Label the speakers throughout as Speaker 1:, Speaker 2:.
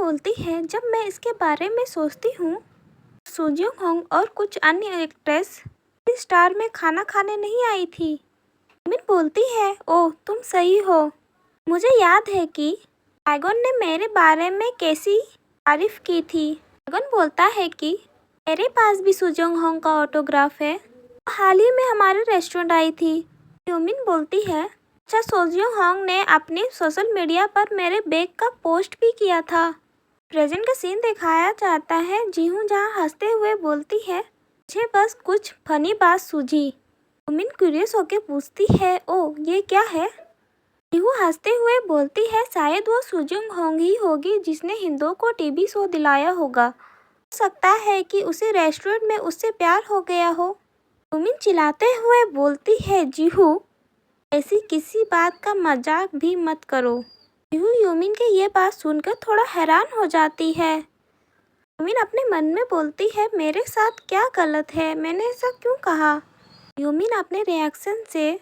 Speaker 1: बोलती है, जब मैं इसके बारे में सोचती हूँ, सो जंग होंग और कुछ अन्य एक्ट्रेस इस स्टार में खाना खाने नहीं आई थी। मिन बोलती है, ओह तुम सही हो। मुझे याद है कि टाइगन ने मेरे बारे में कैसी तारीफ की थी। टाइगन बोलता है कि मेरे पास भी सो जंग होंग का ऑटोग्राफ है। हाल ही में हमारे रेस्टोरेंट आई थी। यूमिन बोलती है, अच्छा सो जंग होंग ने अपने सोशल मीडिया पर मेरे बैग का पोस्ट भी किया था। प्रेजेंट का सीन दिखाया जाता है। जीहू जहाँ हंसते हुए बोलती है, मुझे बस कुछ फनी बात सूझी। यूमिन क्यूरियस होकर पूछती है, ओ ये क्या है? जीहू हंसते हुए बोलती है, शायद वो सो जंग होंग ही होगी जिसने हिंदू को टीवी शो दिलाया होगा। हो सकता है कि उसे रेस्टोरेंट में उससे प्यार हो गया हो। यूमिन चिल्लाते हुए बोलती है, जीहू ऐसी किसी बात का मजाक भी मत करो। जीहू यूमिन के ये बात सुनकर थोड़ा हैरान हो जाती है। यूमिन अपने मन में बोलती है, मेरे साथ क्या गलत है, मैंने ऐसा क्यों कहा? यूमिन अपने रिएक्शन से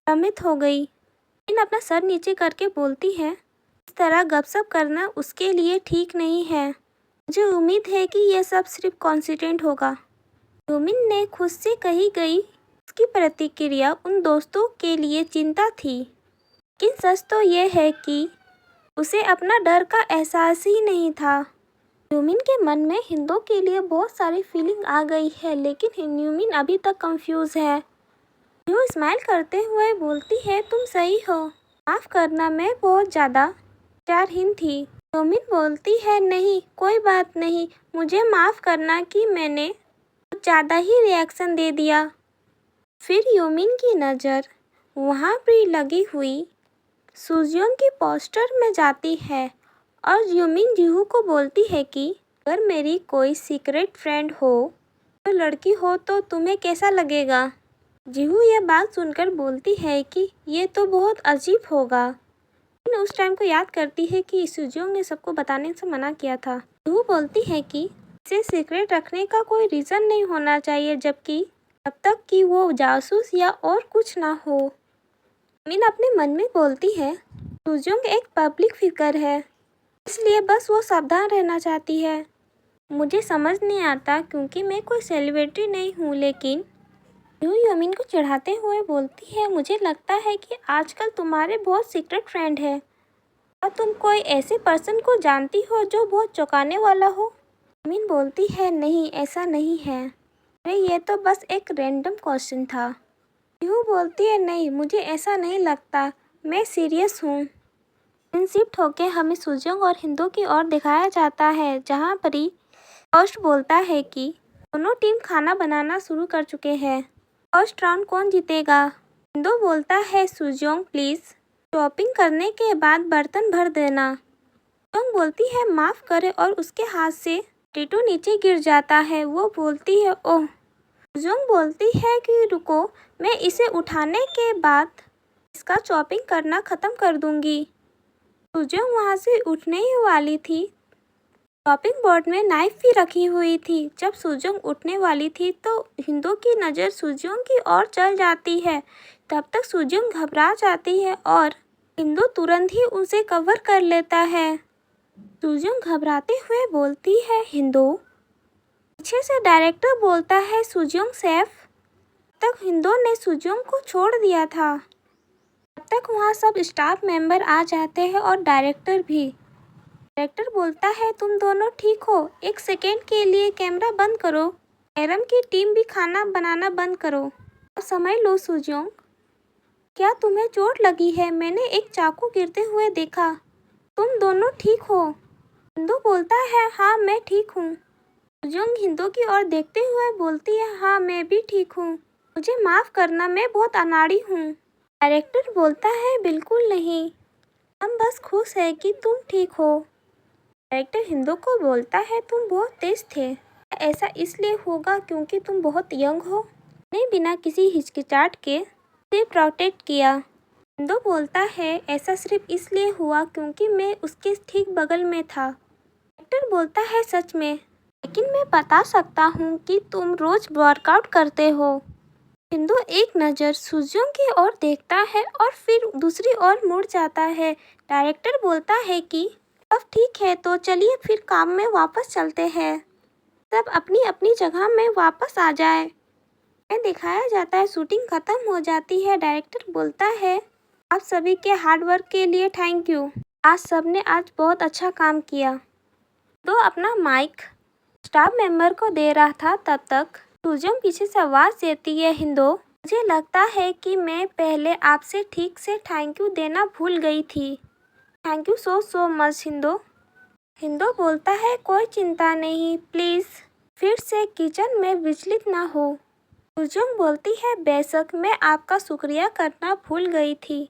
Speaker 1: भ्रमित हो गई। यूमिन अपना सर नीचे करके बोलती है, इस तरह गपशप करना उसके लिए ठीक नहीं है। मुझे उम्मीद है कि यह सब सिर्फ कोइंसिडेंस होगा। यूमिन ने खुद से कही गई उसकी प्रतिक्रिया उन दोस्तों के लिए चिंता थी। लेकिन सच तो यह है कि उसे अपना डर का एहसास ही नहीं था। यूमिन के मन में हिंदू के लिए बहुत सारी फीलिंग आ गई है, लेकिन यूमिन अभी तक कंफ्यूज है। यू स्माइल करते हुए बोलती है, तुम सही हो, माफ़ करना, मैं बहुत ज़्यादा विचारहीन थी। यूमिन बोलती है, नहीं कोई बात नहीं, मुझे माफ़ करना कि मैंने कुछ ज़्यादा ही रिएक्शन दे दिया। फिर यूमिन की नज़र वहाँ पर लगी हुई सुजियोंग की पोस्टर में जाती है और यूमिन जीहू को बोलती है कि अगर मेरी कोई सीक्रेट फ्रेंड हो, तो लड़की हो, तो तुम्हें कैसा लगेगा? जीहू ये बात सुनकर बोलती है कि ये तो बहुत अजीब होगा। लेकिन उस टाइम को याद करती है कि सुजियोंग ने सबको बताने से मना किया था। जीहू बोलती है कि इसे सीक्रेट रखने का कोई रीज़न नहीं होना चाहिए, जबकि तब तक कि वो जासूस या और कुछ ना हो। यूमिन अपने मन में बोलती है, सुजियोंग एक पब्लिक फिगर है, इसलिए बस वो सावधान रहना चाहती है। मुझे समझ नहीं आता क्योंकि मैं कोई सेलिब्रिटी नहीं हूँ, लेकिन यूमिन को चढ़ाते हुए बोलती है, मुझे लगता है कि आजकल तुम्हारे बहुत सीक्रेट फ्रेंड है और तुम कोई ऐसे पर्सन को जानती हो जो बहुत चौंकाने वाला हो। यूमिन बोलती है, नहीं ऐसा नहीं है, अरे ये तो बस एक रैंडम क्वेश्चन था। यूँ बोलती है, नहीं मुझे ऐसा नहीं लगता, मैं सीरियस हूँ। शिफ्ट होकर हमें सुजियोंग और हिंदू की ओर दिखाया जाता है, जहाँ पर ही फर्स्ट बोलता है कि दोनों टीम खाना बनाना शुरू कर चुके हैं। फर्स्ट राउंड कौन जीतेगा? हिंदू बोलता है, सुजियोंग प्लीज़ शॉपिंग करने के बाद बर्तन भर देना। सुजियोंग बोलती है, माफ़ करे, और उसके हाथ से टीटू नीचे गिर जाता है। वो बोलती है, ओह। सुजियोंग बोलती है कि रुको, मैं इसे उठाने के बाद इसका चॉपिंग करना ख़त्म कर दूंगी। सुजियोंग वहाँ से उठने ही वाली थी। चॉपिंग बोर्ड में नाइफ भी रखी हुई थी। जब सुजियोंग उठने वाली थी तो हिंदू की नज़र सुजियोंग की ओर चल जाती है। तब तक सुजियोंग घबरा जाती है और हिंदू तुरंत ही उसे कवर कर लेता है। सुजियोंग घबराते हुए बोलती है, हिंदू। पीछे से डायरेक्टर बोलता है, सुजियोंग सेफ। तक हिंदू ने सुजियोंग को छोड़ दिया था। तब तक वहाँ सब स्टाफ मेंबर आ जाते हैं और डायरेक्टर भी। डायरेक्टर बोलता है, तुम दोनों ठीक हो? एक सेकेंड के लिए कैमरा बंद करो। एरम की टीम भी खाना बनाना बंद करो और समझ लो। सुजियोंग, क्या तुम्हें चोट लगी है? मैंने एक चाकू गिरते हुए देखा। तुम दोनों ठीक हो? हिंदू बोलता है, हाँ मैं ठीक हूँ। सुजियोंग हिंदू की ओर देखते हुए बोलती है, हाँ मैं भी ठीक हूँ, मुझे माफ़ करना, मैं बहुत अनाड़ी हूँ। डायरेक्टर बोलता है, बिल्कुल नहीं, हम बस खुश हैं कि तुम ठीक हो। डायरेक्टर हिंदू को बोलता है, तुम बहुत तेज थे, ऐसा इसलिए होगा क्योंकि तुम बहुत यंग हो। ने बिना किसी हिचकिचाहट के उसे प्रोटेक्ट किया। हिंदू बोलता है, ऐसा सिर्फ इसलिए हुआ क्योंकि मैं उसके ठीक बगल में था। डायरेक्टर बोलता है, सच में? लेकिन मैं बता सकता हूँ कि तुम रोज़ वर्कआउट करते हो। हिंदू एक नज़र सुजियोंग की ओर देखता है और फिर दूसरी ओर मुड़ जाता है। डायरेक्टर बोलता है कि अब ठीक है, तो चलिए फिर काम में वापस चलते हैं। सब अपनी अपनी जगह में वापस आ जाए। में दिखाया जाता है शूटिंग खत्म हो जाती है। डायरेक्टर बोलता है, आप सभी के हार्ड वर्क के लिए थैंक यू। आज सबने आज बहुत अच्छा काम किया। तो अपना माइक स्टाफ मेंबर को दे रहा था, तब तक सुजोंग पीछे से आवाज़ देती है, हिंदो, मुझे लगता है कि मैं पहले आपसे ठीक से थैंक यू देना भूल गई थी। Thank you so much Hindu. Hindu बोलता है, कोई चिंता नहीं, प्लीज़ फिर से किचन में विचलित ना हो। सुजोंग बोलती है, बेशक मैं आपका शुक्रिया करना भूल गई थी।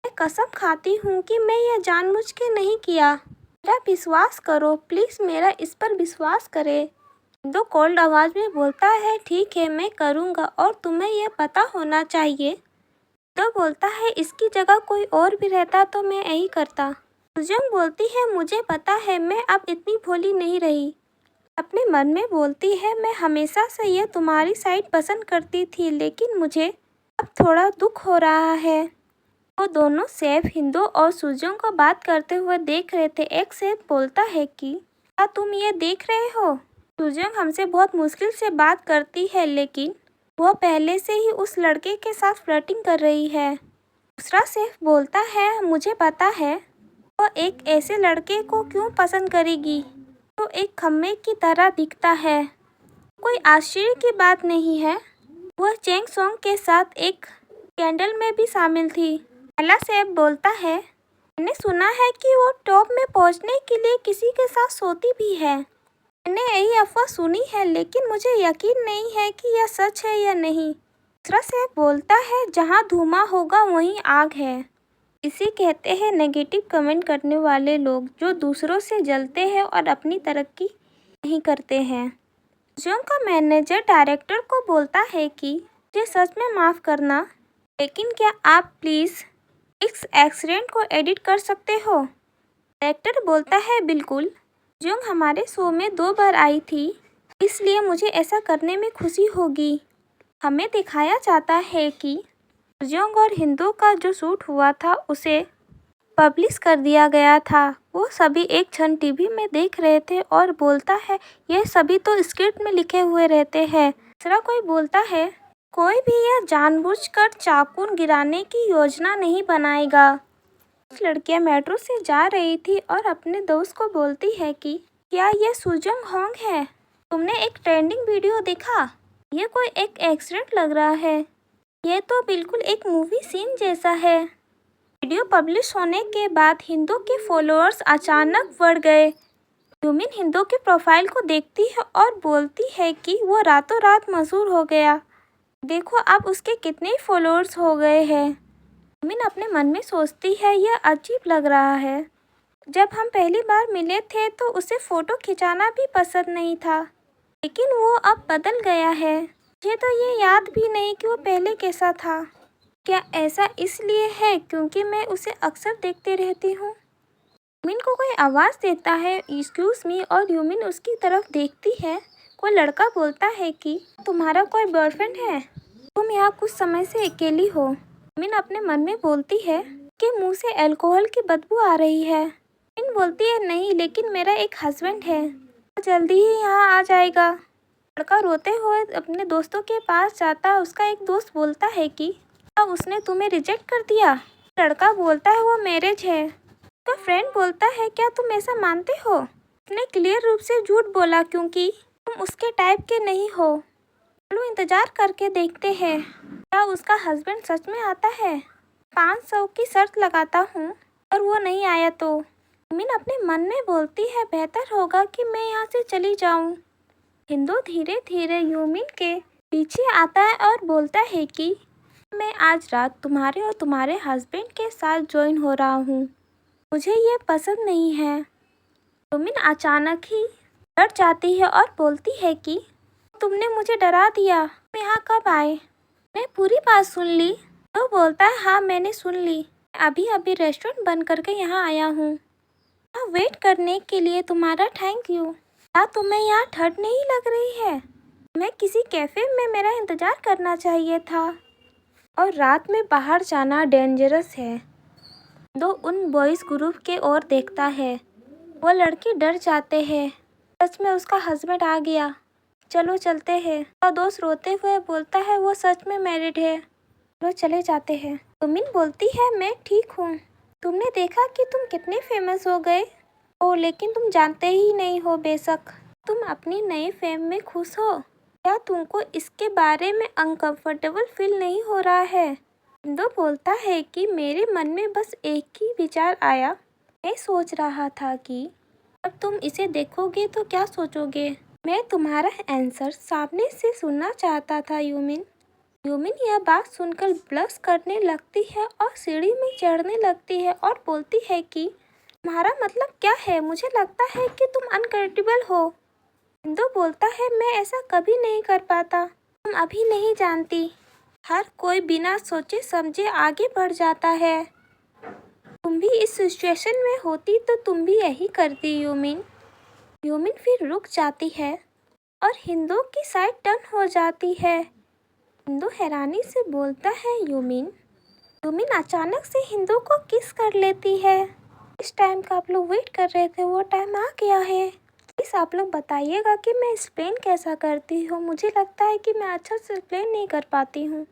Speaker 1: मैं कसम खाती हूँ कि मैं यह जानबूझ के नहीं किया। मेरा विश्वास करो, प्लीज़ मेरा इस पर विश्वास करें। हिंदो कोल्ड आवाज़ में बोलता है, ठीक है मैं करूँगा और तुम्हें यह पता होना चाहिए। हिंदो बोलता है, इसकी जगह कोई और भी रहता तो मैं यही करता। सुजोंग बोलती है, मुझे पता है मैं अब इतनी भोली नहीं रही। अपने मन में बोलती है, मैं हमेशा से यह तुम्हारी साइड पसंद करती थी, लेकिन मुझे अब थोड़ा दुख हो रहा है। वो दोनों शेफ हिंदो और सुजोंग को बात करते हुए देख रहे थे। एक शेफ बोलता है कि क्या तुम ये देख रहे हो? सुजोंग हमसे बहुत मुश्किल से बात करती है, लेकिन वह पहले से ही उस लड़के के साथ फ्लर्टिंग कर रही है। दूसरा शेफ बोलता है, मुझे पता है वह एक ऐसे लड़के को क्यों पसंद करेगी तो एक खम्भे की तरह दिखता है। कोई आश्चर्य की बात नहीं है, वह चेंग सोंग के साथ एक कैंडल में भी शामिल थी। पहला शेफ बोलता है, मैंने सुना है कि वो टॉप में पहुंचने के लिए किसी के साथ सोती भी है। मैंने यही अफवाह सुनी है, लेकिन मुझे यकीन नहीं है कि यह सच है या नहीं। दूसरा शेफ बोलता है, जहाँ धुआं होगा वहीं आग है। इसे कहते हैं नेगेटिव कमेंट करने वाले लोग, जो दूसरों से जलते हैं और अपनी तरक्की नहीं करते हैं। सुजोंग का मैनेजर डायरेक्टर को बोलता है कि मुझे सच में माफ़ करना, लेकिन क्या आप प्लीज़ इस एक्सीडेंट को एडिट कर सकते हो? डायरेक्टर बोलता है, बिल्कुल। सुजोंग हमारे शो में 2 बार आई थी, इसलिए मुझे ऐसा करने में खुशी होगी। हमें दिखाया जाता है कि सुजोंग और हिंदू का जो शूट हुआ था उसे पब्लिश कर दिया गया था। वो सभी एक क्षण टीवी में देख रहे थे और बोलता है, यह सभी तो स्क्रिप्ट में लिखे हुए रहते हैं। दूसरा कोई बोलता है, कोई भी यह जानबूझकर चाकू गिराने की योजना नहीं बनाएगा। कुछ लड़कियां मेट्रो से जा रही थी और अपने दोस्त को बोलती है कि क्या यह सुजोंग होंग है? तुमने एक ट्रेंडिंग वीडियो देखा? यह कोई एक एक्सीडेंट लग रहा है। यह तो बिल्कुल एक मूवी सीन जैसा है। वीडियो पब्लिश होने के बाद हिंदू के फॉलोअर्स अचानक बढ़ गए। यूमिन हिंदू की प्रोफाइल को देखती है और बोलती है कि वो रातों रात मशहूर हो गया। देखो अब उसके कितने फॉलोअर्स हो गए हैं। यूमिन अपने मन में सोचती है, यह अजीब लग रहा है। जब हम पहली बार मिले थे तो उसे फ़ोटो खिंचाना भी पसंद नहीं था, लेकिन वो अब बदल गया है। मुझे तो ये याद भी नहीं कि वो पहले कैसा था। क्या ऐसा इसलिए है क्योंकि मैं उसे अक्सर देखते रहती हूँ? यूमिन को कोई आवाज़ देता है, एक्सक्यूज़ मी, और यूमिन उसकी तरफ देखती है। कोई लड़का बोलता है कि तुम्हारा कोई बॉयफ्रेंड है? तुम यहाँ कुछ समय से अकेली हो। यूमिन अपने मन में बोलती है कि मुँह से अल्कोहल की बदबू आ रही है। यूमिन बोलती है, नहीं, लेकिन मेरा एक हस्बैंड है, वो जल्दी ही यहाँ आ जाएगा। लड़का रोते हुए अपने दोस्तों के पास जाता है। उसका एक दोस्त बोलता है कि क्या उसने तुम्हें रिजेक्ट कर दिया? लड़का बोलता है, वो मैरिज है। उसका फ्रेंड बोलता है, क्या तुम ऐसा मानते हो? उसने क्लियर रूप से झूठ बोला क्योंकि तुम उसके टाइप के नहीं हो। चलो इंतजार करके देखते हैं क्या उसका हस्बैंड सच में आता है। 500 की शर्त लगाता हूँ और वो नहीं आया तो। यूमिन अपने मन में बोलती है, बेहतर होगा कि मैं यहाँ से चली जाऊँ। हिंदू धीरे धीरे यूमिन के पीछे आता है और बोलता है कि मैं आज रात तुम्हारे और तुम्हारे हस्बैंड के साथ ज्वाइन हो रहा हूँ। मुझे ये पसंद नहीं है। यूमिन अचानक ही डर जाती है और बोलती है कि तुमने मुझे डरा दिया। तुम यहाँ कब आए? मैं पूरी बात सुन ली। तो बोलता है, हाँ मैंने सुन ली। अभी अभी रेस्टोरेंट बंद करके यहाँ आया हूँ। यहाँ वेट करने के लिए तुम्हारा थैंक यू। क्या तुम्हें यहाँ ठंड नहीं लग रही है? मैं किसी कैफ़े में मेरा इंतज़ार करना चाहिए था और रात में बाहर जाना डेंजरस है। दो उन बॉयज़ ग्रुप के ओर देखता है। वो लड़के डर जाते हैं। सच में उसका हस्बैंड आ गया। चलो चलते हैं। और दोस्त रोते हुए बोलता है वो सच में मैरिड है। चलो चले जाते हैं। युमिन बोलती है मैं ठीक हूँ। तुमने देखा कि तुम कितने फेमस हो गए। ओ लेकिन तुम जानते ही नहीं हो बेशक तुम अपनी नई फेम में खुश हो। क्या तुमको इसके बारे में अनकंफर्टेबल फील नहीं हो रहा है। हिंदू बोलता है कि मेरे मन में बस एक ही विचार आया। मैं सोच रहा था कि अब तुम इसे देखोगे तो क्या सोचोगे। मैं तुम्हारा आंसर सामने से सुनना चाहता था युमिन। युमिन यह बात सुनकर ब्लश करने लगती है और सीढ़ी में चढ़ने लगती है और बोलती है कि तुम्हारा मतलब क्या है। मुझे लगता है कि तुम अनकरेक्टेबल हो। हिंदू बोलता है मैं ऐसा कभी नहीं कर पाता। तुम अभी नहीं जानती। हर कोई बिना सोचे समझे आगे बढ़ जाता है। तुम भी इस सिचुएशन में होती तो तुम भी यही करती युमिन। युमिन फिर रुक जाती है और हिंदू की साइड टर्न हो जाती है। हिंदू हैरानी से बोलता है युमिन। युमिन अचानक से हिंदू को किस कर लेती है। इस टाइम का आप लोग वेट कर रहे थे वो टाइम आ गया है। प्लीज़ आप लोग बताइएगा कि मैं एक्सप्लेन कैसा करती हूँ। मुझे लगता है कि मैं अच्छा से एक्सप्लेन नहीं कर पाती हूँ।